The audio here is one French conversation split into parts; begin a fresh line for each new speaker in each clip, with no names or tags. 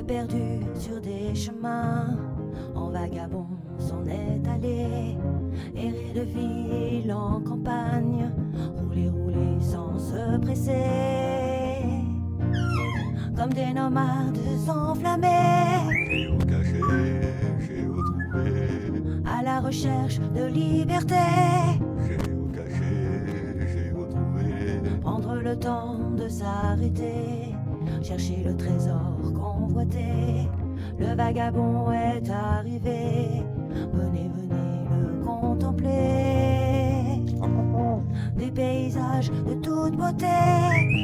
s'est perdu sur des chemins, en vagabond s'en est allé, errer de ville en campagne, rouler, rouler sans se presser, comme des nomades enflammés,
Géo-caché,
à la recherche de liberté.
Géo-caché, géo-trouvé,
Prendre le temps de s'arrêter, chercher le trésor convoité. Le vagabond est arrivé, venez, venez le contempler. Des paysages de toute beauté,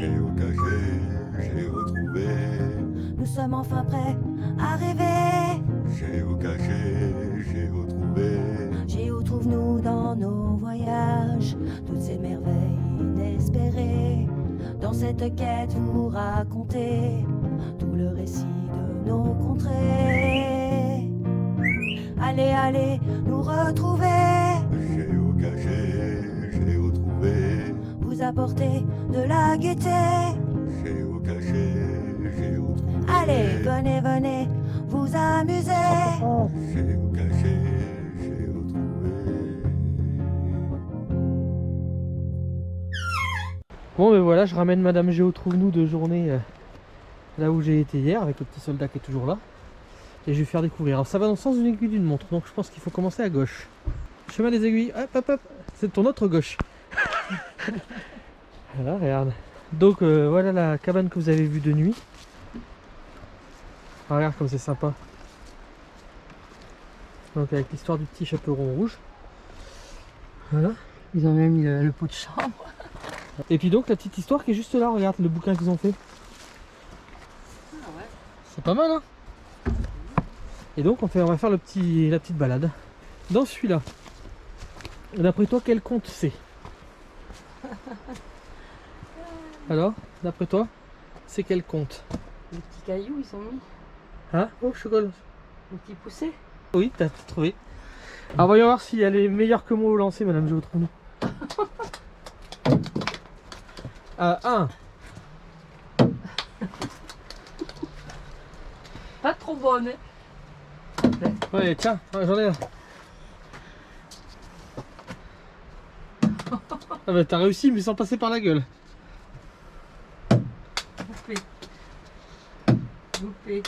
géo-caché, géo-trouvé,
nous sommes enfin prêts à rêver.
géo-caché, géo-trouvé,
Géo trouve-nous dans nos voyages, toutes ces merveilles inespérées. Dans cette quête vous racontez tout le récit de nos contrées. Allez, allez, nous retrouver,
géo-caché, géo-trouvé,
vous apporter de la gaieté.
géo-caché, géo-trouvé,
Allez, venez, venez, vous amuser.
géo-caché, géo-trouvé.
Bon ben voilà, je ramène Madame Géo Trouve-nous de journée là où j'ai été hier avec le petit soldat qui est toujours là. Et je vais faire découvrir. Alors ça va dans le sens d'une aiguille d'une montre, donc je pense qu'il faut commencer à gauche. Chemin des aiguilles, hop hop hop, c'est ton autre gauche. Voilà, regarde. Donc voilà la cabane que vous avez vue de nuit. Ah, regarde comme c'est sympa. Donc avec l'histoire du petit chaperon rouge. Voilà.
Ils ont même mis le pot de chambre.
Et puis donc la petite histoire qui est juste là, regarde le bouquin qu'ils ont fait. C'est pas mal hein. Et donc on va faire la petite balade. Dans celui-là, d'après toi quel conte c'est? Alors, d'après toi, c'est quel conte?
Les petits cailloux, ils sont mis.
Hein? Oh chocolat.
Les petits poussés.
Oui, t'as trouvé. Alors voyons voir si elle est meilleure que moi au lancer, Madame Géo Trouve-nous. 1.
Pas trop bonne.
Ouais, tiens, j'en ai là. Ah bah t'as réussi mais sans passer par la gueule.
Loupé. Loupé.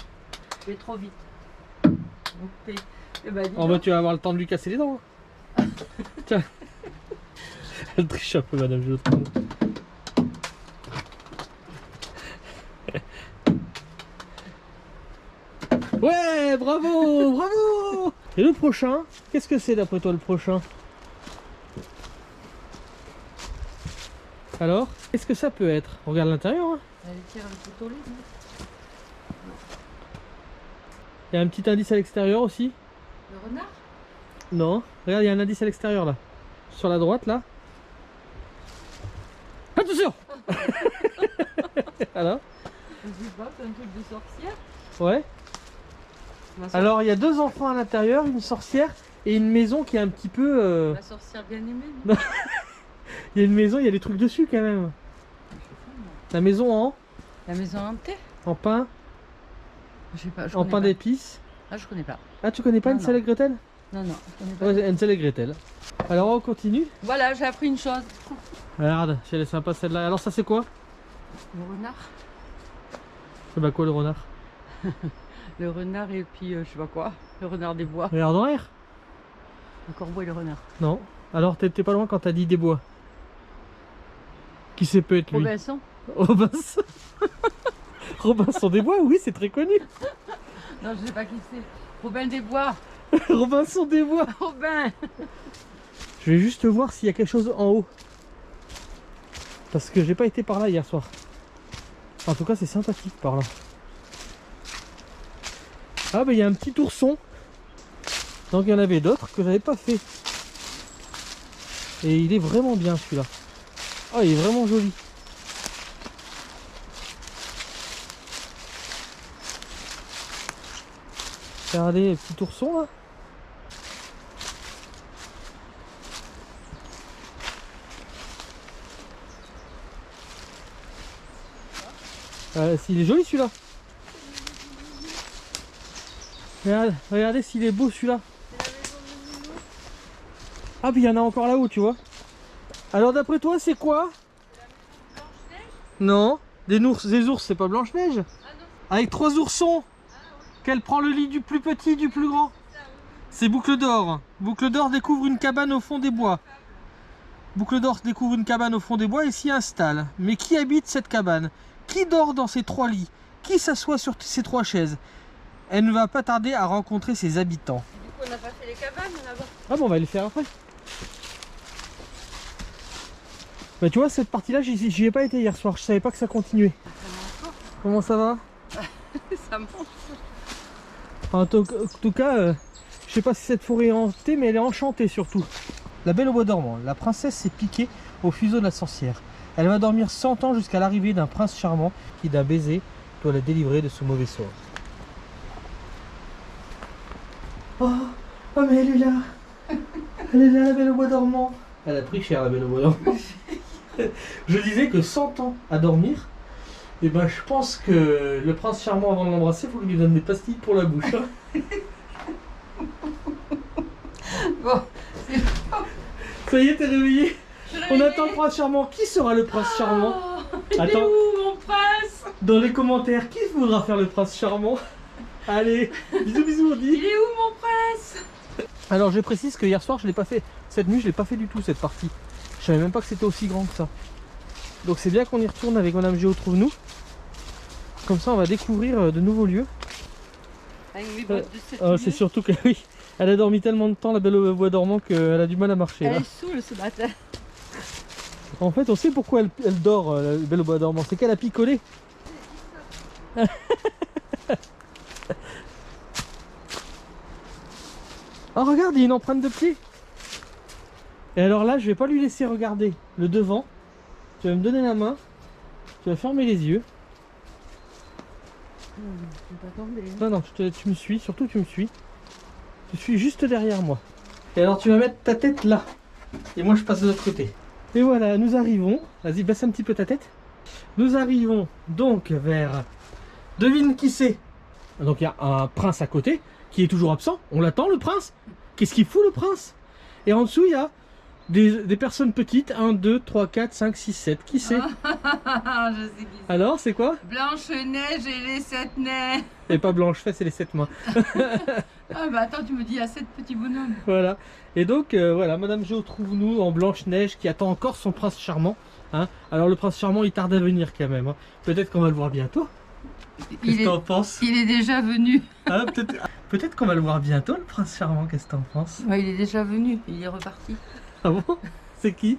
Je vais trop vite. Loupé. Eh ben, dis
Oh bah
donc.
tu vas avoir le temps de lui casser les dents. Hein. Tiens. Elle triche un peu Madame Géo Trouve-nous. Ouais, bravo, bravo. Et le prochain, qu'est-ce que c'est d'après toi le prochain? Alors, qu'est-ce que ça peut être? On regarde l'intérieur. Hein.
Elle tire un peu au lit.
Il y a un petit indice à l'extérieur aussi.
Le renard?
Non, regarde, il y a un indice à l'extérieur là. Sur la droite là. Attention. Alors,
Je sais pas, c'est un truc de sorcière.
ouais.
Ma sorcière,
Alors, il y a deux enfants à l'intérieur, une sorcière et une maison qui est un petit peu...
ma sorcière bien aimée. Non.
Il y a une maison, il y a des trucs dessus quand même. La maison
La maison hantée?
en pain,
Je sais pas. Je
en
connais
pain
pas.
d'épices.
Ah, je connais pas.
Ah, tu connais pas
Non,
Hansel et Gretel?
Non, non, je connais pas.
Ouais, Hansel et Gretel. Alors, on continue.
Voilà, j'ai appris une chose.
Regarde, si elle est sympa celle-là. Alors, ça c'est quoi?
Le renard.
C'est bah quoi le renard?
Le renard et puis je sais pas quoi. Le renard des bois.
Regarde en l'air.
Le corbeau et le renard.
Non. Alors, t'étais pas loin quand t'as dit des bois. Qui c'est peut être lui?
Robinson.
Robinson. Robinson des Bois, oui, c'est très connu.
Non, je sais pas qui c'est. Robin des Bois.
Robinson des Bois.
Robin.
Je vais juste voir s'il y a quelque chose en haut. Parce que j'ai pas été par là hier soir. En tout cas, c'est sympathique par là. Ah, bah il y a un petit ourson. Donc il y en avait d'autres que j'avais pas fait. Et il est vraiment bien celui-là. Ah, il est vraiment joli. Regardez, le petit ourson là. Il est joli celui-là. Regardez s'il est beau celui-là. Ah puis il y en a encore là-haut, tu vois. Alors d'après toi c'est quoi? Non, des ours c'est pas Blanche-Neige. Avec 3 oursons. Qu'elle prend le lit du plus petit, du plus grand. C'est Boucle d'Or. Boucle d'Or découvre une cabane au fond des bois. Boucle d'Or découvre une cabane au fond des bois et s'y installe. Mais qui habite cette cabane? Qui dort dans ces 3 lits? Qui s'assoit sur ces 3 chaises? Elle ne va pas tarder à rencontrer ses habitants.
Du coup, on n'a pas fait les cabanes là-bas.
Ah bon, on va les faire après. Bah tu vois, cette partie-là, j'y ai pas été hier soir. Je savais pas que ça continuait. Comment ça va?
Ça monte.
En tout cas, je sais pas si cette forêt est hantée, mais elle est enchantée surtout. La Belle au bois dormant. La princesse s'est piquée au fuseau de la sorcière. Elle va dormir 100 ans jusqu'à l'arrivée d'un prince charmant qui, d'un baiser, doit la délivrer de ce mauvais sort. Oh, mais elle est là. Elle est là, la Belle au bois dormant. Elle a pris cher, la Belle au bois dormant. Je disais que 100 ans à dormir, et ben je pense que le prince charmant, avant de l'embrasser, il faut qu'il lui donne des pastilles pour la bouche. Hein.
Bon, c'est
Ça y est, t'es réveillé. On attend le prince charmant. Qui sera le prince charmant?
Il est
Attends,
où mon prince?
dans les commentaires, qui voudra faire le prince charmant? Allez, bisous bisous on
Il
dit.
est où mon prince?
Alors je précise que hier soir je l'ai pas fait. Cette nuit je l'ai pas fait du tout cette partie. Je savais même pas que c'était aussi grand que ça. Donc c'est bien qu'on y retourne avec Madame Géo Trouve-nous. Comme ça on va découvrir de nouveaux lieux.
Avec mes bottes de 7
C'est surtout que oui, elle a dormi tellement de temps la Belle au bois dormant qu'elle a du mal à marcher.
Elle
Là.
est saoule ce matin.
En fait on sait pourquoi elle dort la Belle au bois dormant. C'est qu'elle a picolé. Oh regarde, il y a une empreinte de pied. Et alors là, je vais pas lui laisser regarder le devant. Tu vas me donner la main. Tu vas fermer les yeux.
Je vais pas tomber.
Non, non, tu me suis. Surtout, tu me suis. Tu suis juste derrière moi. Et alors, tu vas mettre ta tête là. Et moi, je passe de l'autre côté. Et voilà, nous arrivons. Vas-y, baisse un petit peu ta tête. Nous arrivons donc vers... Devine qui c'est. Donc, il y a un prince à côté qui est toujours absent. On l'attend, le prince. Qu'est-ce qu'il fout, le prince? Et en dessous, il y a des personnes petites. 1, 2, 3, 4, 5, 6, 7. Qui c'est?
Je sais qui c'est.
Alors, c'est quoi?
Blanche-Neige et les 7 neiges.
Et pas Blanche-Fesse et les 7 mains.
Ah bah attends, tu me dis il y a 7 petits bonhommes.
Voilà. Et donc, voilà, Madame Géo Trouve-nous en Blanche-Neige qui attend encore son prince charmant. Hein. Alors, le prince charmant, il tarde à venir quand même. Hein. Peut-être qu'on va le voir bientôt. Qu'est-ce que t'en penses?
Il est déjà venu.
Hein, peut-être qu'on va le voir bientôt, le prince charmant. Qu'est-ce que t'en penses?
Ouais, il est déjà venu, il est reparti.
Ah bon? C'est qui?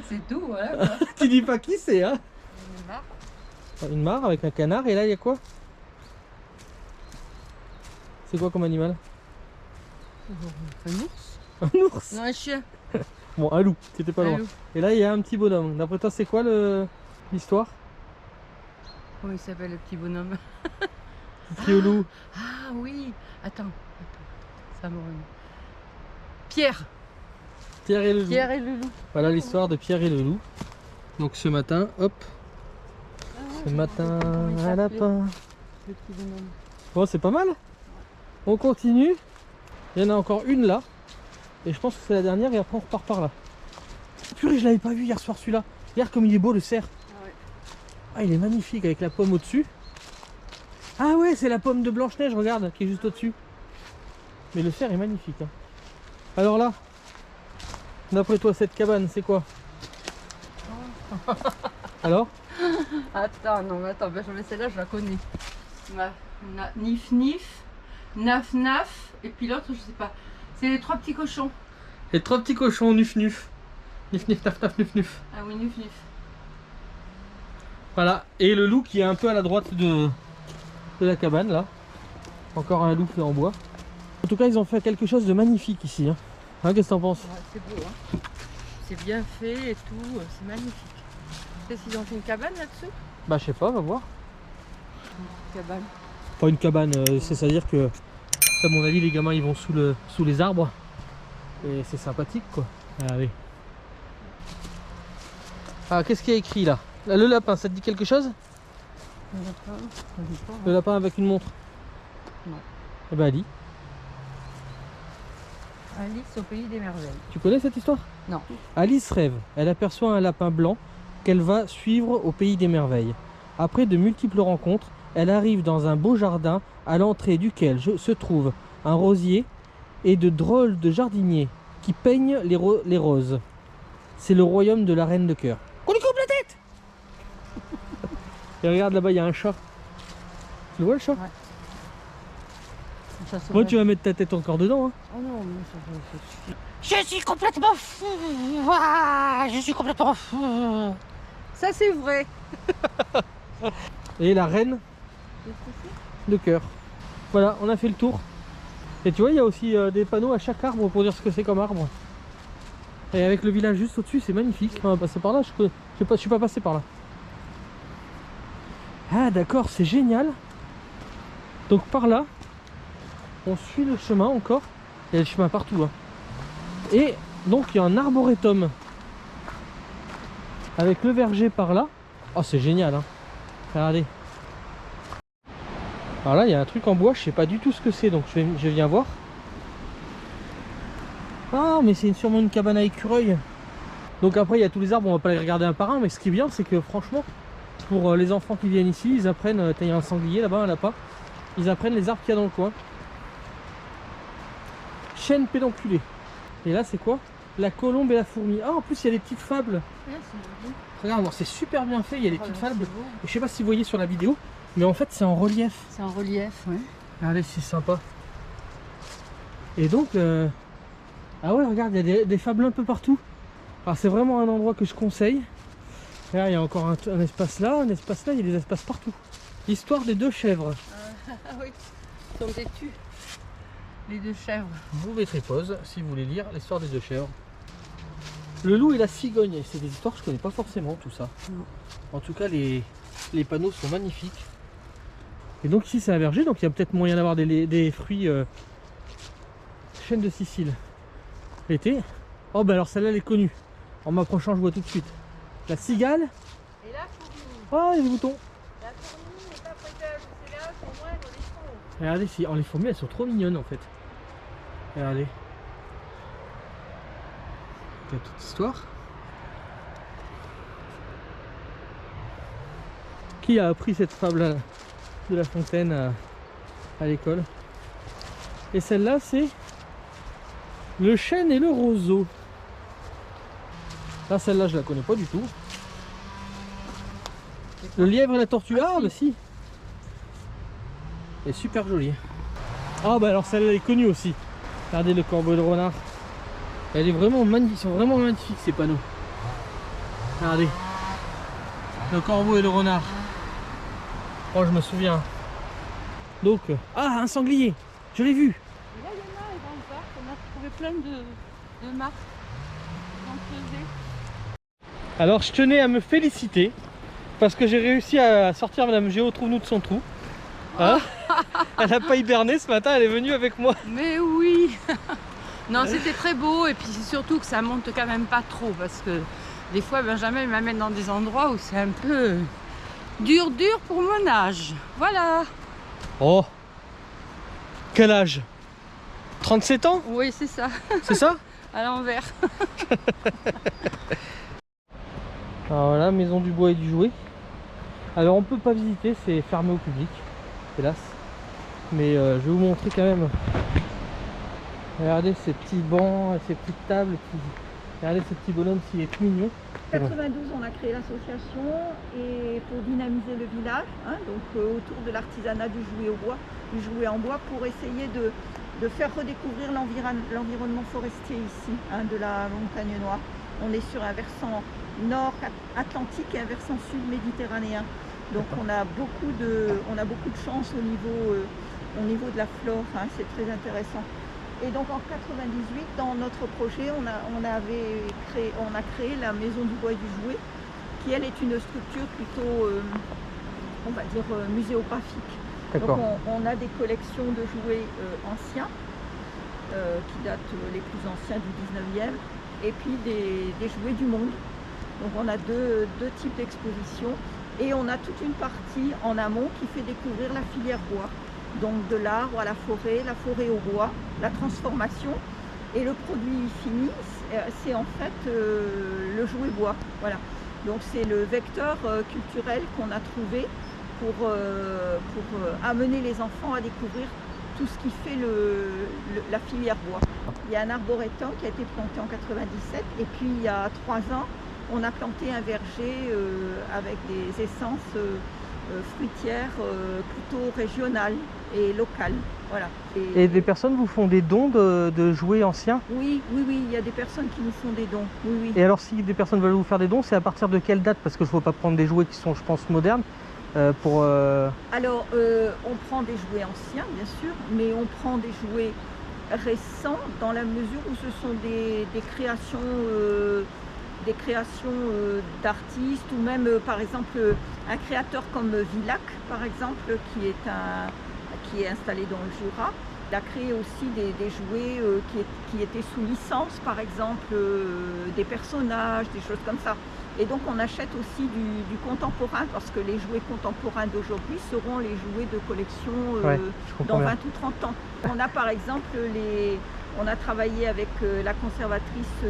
C'est tout, voilà quoi.
Tu dis pas qui c'est, hein?
Une mare.
Une mare avec un canard. Et là, il y a quoi? C'est quoi comme animal?
Un ours?
Un ours?
Non, un chien.
Bon, un loup, c'était pas loin.
loup.
Et là, il y a un petit bonhomme. D'après toi, c'est quoi l'histoire?
Comment il s'appelle le petit bonhomme?
Crie au loup.
Ah oui. Attends. Ça me remet. Pierre.
Pierre et le loup.
Pierre et le loup.
Voilà l'histoire de Pierre et le loup. Donc ce matin, hop, ce matin un lapin.
Le petit bonhomme.
Bon, c'est pas mal. On continue. Il y en a encore une là. Et je pense que c'est la dernière et après on repart par là. Purée, je l'avais pas vu hier soir celui-là. Regarde comme il est beau le cerf.
Ah ouais.
Ah, il est magnifique avec la pomme au-dessus. Ah ouais, c'est la pomme de Blanche-Neige, regarde, qui est juste au-dessus. Mais le cerf est magnifique. Hein. Alors là, d'après toi, cette cabane, c'est quoi? Alors?
Attends, non, mais attends, mais celle-là, je la connais. Nif Nif, Naf Naf, et puis l'autre, je sais pas. C'est les 3 petits cochons.
Les 3 petits cochons, nuf nuf. Nif nif, naf naf, nuf nuf.
Ah oui, Nif Nif.
Voilà, et le loup qui est un peu à la droite de la cabane là. Encore un loup fait en bois. En tout cas, ils ont fait quelque chose de magnifique ici. Hein. Hein, qu'est-ce que t'en penses?
Ouais, c'est beau, hein. C'est bien fait et tout, c'est magnifique. Tu sais s'ils ont fait une cabane là-dessus?
Bah, je sais pas, on va voir.
Une cabane.
Pas une cabane, c'est-à-dire que, à mon avis, les gamins ils vont sous les arbres. Et c'est sympathique quoi. Allez. Ah, qu'est-ce qu'il y a écrit là? Là, le lapin, ça te dit quelque chose?
Le lapin,
Le lapin avec une montre.
Non.
Eh ben Ali,
Alice au pays des merveilles.
tu connais cette histoire?
Non.
Alice rêve, elle aperçoit un lapin blanc qu'elle va suivre au pays des merveilles. Après de multiples rencontres, elle arrive dans un beau jardin à l'entrée duquel se trouve un rosier et de drôles de jardiniers qui peignent les roses. C'est le royaume de la reine de cœur. Qu'on lui coupe la tête. Et regarde là-bas, il y a un chat. Tu le vois le chat?
Ouais. Ça
Moi
saurait.
tu vas mettre ta tête encore dedans. Hein.
Oh non, mais ça suffit.
Je suis complètement fou. Ah, je suis complètement fou.
Ça c'est vrai.
Et la reine de cœur. Voilà, on a fait le tour. Et tu vois, il y a aussi des panneaux à chaque arbre pour dire ce que c'est comme arbre. Et avec le village juste au-dessus, c'est magnifique. On va passer par là, je suis pas passé par là. Ah d'accord, c'est génial. Donc par là, on suit le chemin encore. Il y a le chemin partout. Hein. Et donc il y a un arboretum. Avec le verger par là. Oh c'est génial hein. Regardez. Alors là il y a un truc en bois, je sais pas du tout ce que c'est, donc je viens voir. Ah mais c'est sûrement une cabane à écureuil. Donc après il y a tous les arbres, on va pas les regarder un par un, mais ce qui est bien c'est que franchement pour les enfants qui viennent ici, ils apprennent, il y a un sanglier là-bas, un lapin, ils apprennent les arbres qu'il y a dans le coin. Chêne pédonculé. Et là c'est quoi? La colombe et la fourmi. Ah en plus il y a des petites fables.
Ouais, c'est joli.
Regarde, c'est super bien fait, il y a des
Oh
petites
là,
fables.
c'est beau.
Et je sais pas si vous voyez sur la vidéo, mais en fait c'est en relief.
C'est en relief, ouais.
Regardez, c'est sympa. Et donc, ah ouais, regarde, il y a des fables un peu partout. Alors c'est vraiment un endroit que je conseille. Regarde, il y a encore un espace là, il y a des espaces partout. L'histoire des deux chèvres.
Ah oui, ils sont têtus. Les deux chèvres.
Vous mettrez pause si vous voulez lire l'histoire des deux chèvres. Le loup et la cigogne, c'est des histoires que je connais pas forcément tout ça.
Non.
En tout cas, les panneaux sont magnifiques. Et donc ici c'est un verger, donc il y a peut-être moyen d'avoir des fruits chêne de Sicile. L'été. Oh bah alors celle-là elle est connue. En m'approchant je vois tout de suite. La cigale.
Et la fourmi.
Oh il y a des boutons.
La fourmi n'est pas prête, c'est là, c'est moins dans les fonds.
Regardez, oh, les fourmis elles sont trop mignonnes en fait. Regardez. La petite histoire. Qui a appris cette fable de La Fontaine à l'école? Et celle-là c'est le chêne et le roseau. Là celle-là je la connais pas du tout. Le lièvre et la tortue. Ah bah si. Elle est super jolie. Ah bah alors celle-là est connue aussi. Regardez le corbeau et le renard. Elle est vraiment magnifique, ils sont vraiment magnifiques ces panneaux. Regardez. Le corbeau et le renard. Oh je me souviens. Donc, ah un sanglier. Je l'ai vu.
Et là, il y en a dans le parc, on a trouvé plein de marques.
Alors je tenais à me féliciter parce que j'ai réussi à sortir Madame Géo Trouve-nous de son trou. Hein? Elle n'a pas hiberné ce matin, elle est venue avec moi.
Mais oui. Non, c'était très beau et puis c'est surtout que ça monte quand même pas trop parce que des fois Benjamin m'amène dans des endroits où c'est un peu dur pour mon âge. Voilà.
Oh, quel âge? 37 ans?
Oui, c'est ça,
C'est ça?
à l'envers.
Alors voilà, maison du bois et du jouet. Alors on peut pas visiter, c'est fermé au public, hélas. Mais je vais vous montrer quand même. Regardez ces petits bancs, ces petites tables. Regardez ce petit bonhomme s'il est tout mignon.
En 92, on a créé l'association et pour dynamiser le village, hein, donc autour de l'artisanat du jouet au bois, du jouet en bois, pour essayer de faire redécouvrir l'environnement forestier ici, hein, de la Montagne Noire. On est sur un versant nord atlantique et un versant sud méditerranéen. Donc on a beaucoup de chance au niveau de la flore, hein, c'est très intéressant. Et donc en 98, dans notre projet, on a créé la Maison du Bois et du Jouet, qui elle est une structure plutôt, on va dire, muséographique. Donc on a des collections de jouets anciens, qui datent les plus anciens du 19e, et puis des jouets du monde. Donc on a deux types d'expositions, et on a toute une partie en amont qui fait découvrir la filière bois. donc de l'arbre à la forêt au bois, la transformation. Et le produit fini, c'est en fait le jouet bois. Voilà. Donc c'est le vecteur culturel qu'on a trouvé pour amener les enfants à découvrir tout ce qui fait la filière bois. Il y a un arboretum qui a été planté en 97 et puis il y a 3 ans, on a planté un verger avec des essences fruitières plutôt régionales et locales. Voilà.
Et des personnes vous font des dons de jouets anciens?
Oui, il y a des personnes qui nous font des dons. Oui.
Et alors si des personnes veulent vous faire des dons, c'est à partir de quelle date? Parce qu'il ne faut pas prendre des jouets qui sont, je pense, modernes.
Alors, on prend des jouets anciens, bien sûr, mais on prend des jouets récents dans la mesure où ce sont des créations d'artistes ou même, par exemple, un créateur comme Villac, par exemple, qui est installé dans le Jura. Il a créé aussi des jouets qui étaient sous licence, par exemple, des personnages, des choses comme ça. Et donc on achète aussi du contemporain parce que les jouets contemporains d'aujourd'hui seront les jouets de collection dans 20 ou 30 ans. On a par exemple on a travaillé avec la conservatrice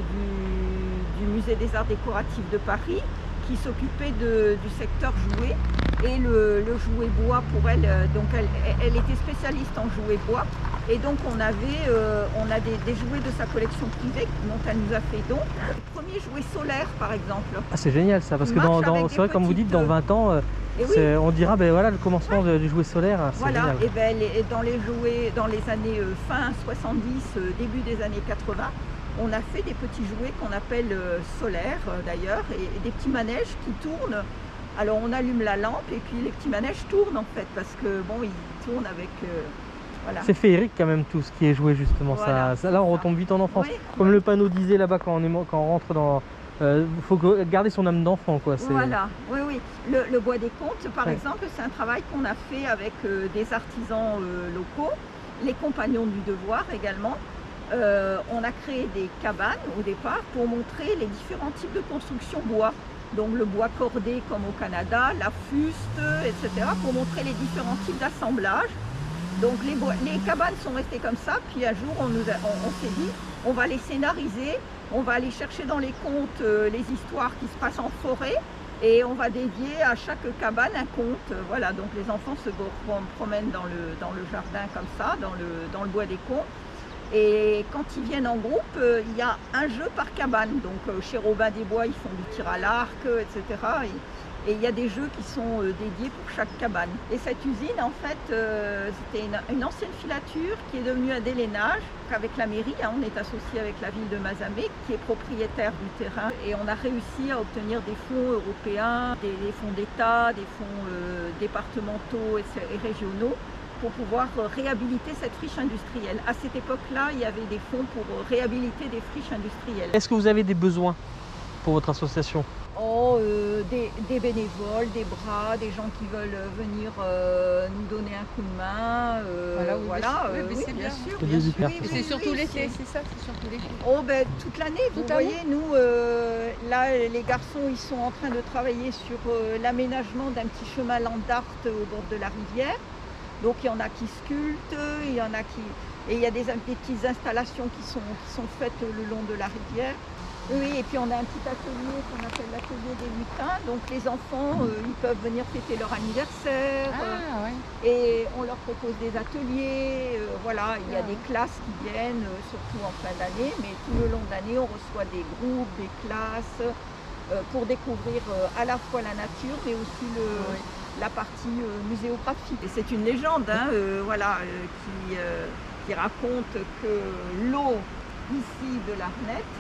du musée des arts décoratifs de Paris qui s'occupait du secteur jouets et le jouet bois pour elle, donc elle était spécialiste en jouets bois. Et donc on a des jouets de sa collection privée dont elle nous a fait don. Le premier jouet solaire par exemple.
Ah c'est génial ça, parce que c'est vrai comme vous dites, dans 20 ans, on dira ben voilà le commencement du jouet solaire.
Voilà, génial. Et dans les jouets, dans les années fin 70, début des années 80, on a fait des petits jouets qu'on appelle solaires d'ailleurs, et des petits manèges qui tournent. Alors on allume la lampe et puis les petits manèges tournent en fait, parce que bon, ils tournent avec... Voilà.
C'est féerique quand même tout ce qui est joué justement, voilà, ça, là on retombe vite en enfance. Oui, comme le panneau disait là-bas quand on rentre dans... Il faut garder son âme d'enfant quoi.
Voilà, oui. Le bois des contes par exemple, c'est un travail qu'on a fait avec des artisans locaux, les compagnons du devoir également. On a créé des cabanes au départ pour montrer les différents types de construction bois. Donc le bois cordé comme au Canada, la fuste, etc. pour montrer les différents types d'assemblage. Donc les cabanes sont restées comme ça, puis un jour on s'est dit on va les scénariser, on va aller chercher dans les contes les histoires qui se passent en forêt et on va dédier à chaque cabane un conte. Voilà, donc les enfants se promènent dans le jardin comme ça, dans le bois des contes. Et quand ils viennent en groupe, il y a un jeu par cabane. Donc chez Robin des Bois, ils font du tir à l'arc, etc. Et il y a des jeux qui sont dédiés pour chaque cabane. Et cette usine, en fait, c'était une ancienne filature qui est devenue un délainage. Avec la mairie, on est associé avec la ville de Mazamet, qui est propriétaire du terrain. Et on a réussi à obtenir des fonds européens, des fonds d'État, des fonds départementaux et régionaux pour pouvoir réhabiliter cette friche industrielle. À cette époque-là, il y avait des fonds pour réhabiliter des friches industrielles.
Est-ce que vous avez des besoins pour votre association?
Des bénévoles, des bras, des gens qui veulent venir nous donner un coup de main. Oui, bien sûr.
Et c'est surtout l'été, c'est ça, c'est surtout l'été.
Toute l'année, vous voyez, nous, là, les garçons, ils sont en train de travailler sur l'aménagement d'un petit chemin land art au bord de la rivière. Donc il y en a qui sculptent, il y en a qui... Et il y a des petites installations qui sont faites le long de la rivière. Oui, et puis on a un petit atelier qu'on appelle l'atelier des lutins. Donc les enfants, ils peuvent venir fêter leur anniversaire. Et on leur propose des ateliers. Voilà, il y a des classes qui viennent, surtout en fin d'année. Mais tout le long de l'année, on reçoit des groupes, des classes, pour découvrir à la fois la nature, mais aussi la partie muséographie. Et c'est une légende qui raconte que l'eau ici de l'Arnette,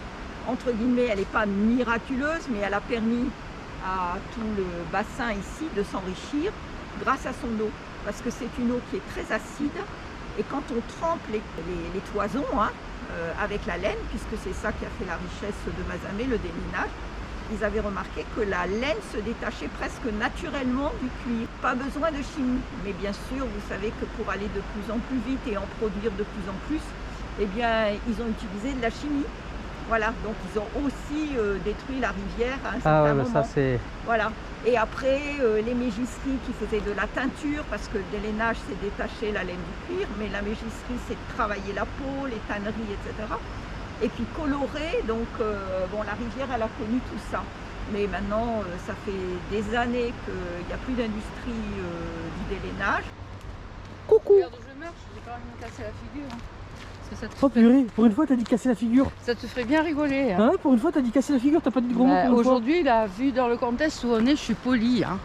entre guillemets, elle n'est pas miraculeuse, mais elle a permis à tout le bassin ici de s'enrichir grâce à son eau. Parce que c'est une eau qui est très acide. Et quand on trempe les toisons avec la laine, puisque c'est ça qui a fait la richesse de Mazamet, le déminage, ils avaient remarqué que la laine se détachait presque naturellement du cuir. Pas besoin de chimie. Mais bien sûr, vous savez que pour aller de plus en plus vite et en produire de plus en plus, eh bien, ils ont utilisé de la chimie. Voilà, donc ils ont aussi détruit la rivière à un
Ah
certain
ouais, bah
moment.
ça c'est...
Voilà. Et après, les mégisseries qui faisaient de la teinture, parce que dès l'ainage, c'est détacher la laine du cuir, mais la mégisserie, c'est de travailler la peau, les tanneries, etc. Et puis colorer, donc bon, la rivière, elle a connu tout ça. Mais maintenant, ça fait des années qu'il n'y a plus d'industrie du délainage.
Coucou!
Regarde où je marche, j'ai pas envie de me casser la figure. Hein. Parce que ça te,
Oh purée, pour une fois t'as dit casser la figure.
ça te ferait bien rigoler. Hein.
Hein, pour une fois t'as dit casser la figure, t'as pas dit de gros mots
Bah,
pour une fois.
aujourd'hui, là, vu dans le contexte où on est, je suis polie. Hein.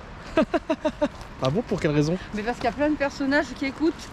Ah bon, pour quelle raison?
Mais parce qu'il y a plein de personnages qui écoutent.